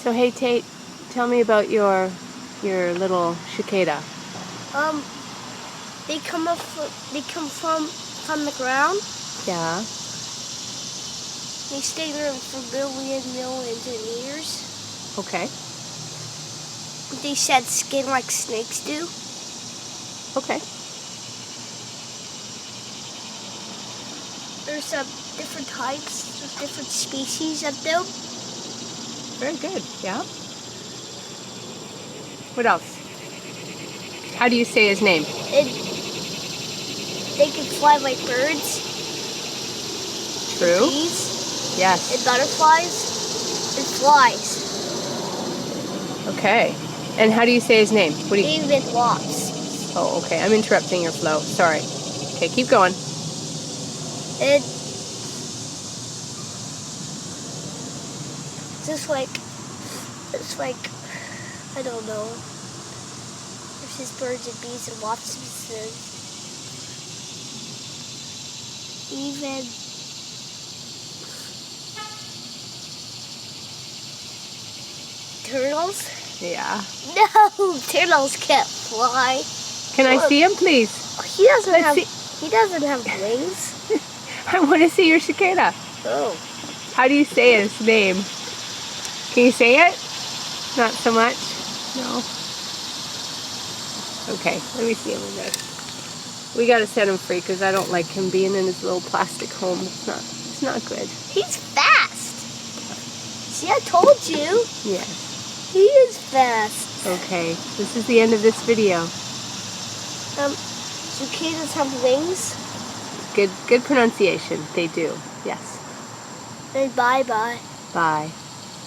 So hey Tate, tell me about your little cicada. They come from the ground. Yeah. They stay there for millions of years. Okay. They shed skin like snakes do. Okay. There's different types, there's different species of them. Very good. Yeah. What else? How do you say his name? They can fly like birds. True. And bees. Yes. And butterflies. And flies. Okay. And how do you say his name? What do you? David Watts. Oh, okay. I'm interrupting your flow. Sorry. Okay, keep going. It's like, I don't know. There's just birds and bees and wasps and even turtles. Yeah. No, turtles can't fly. Can I see him, please? He doesn't have wings. I want to see your cicada. Oh. How do you say his name? Can you say it? Not so much? No? Okay, let me see him in this. We gotta set him free because I don't like him being in his little plastic home. It's not good. He's fast. See, I told you. Yes. He is fast. Okay, this is the end of this video. Cicadas have wings. Good pronunciation. They do. Yes. And bye-bye. Bye.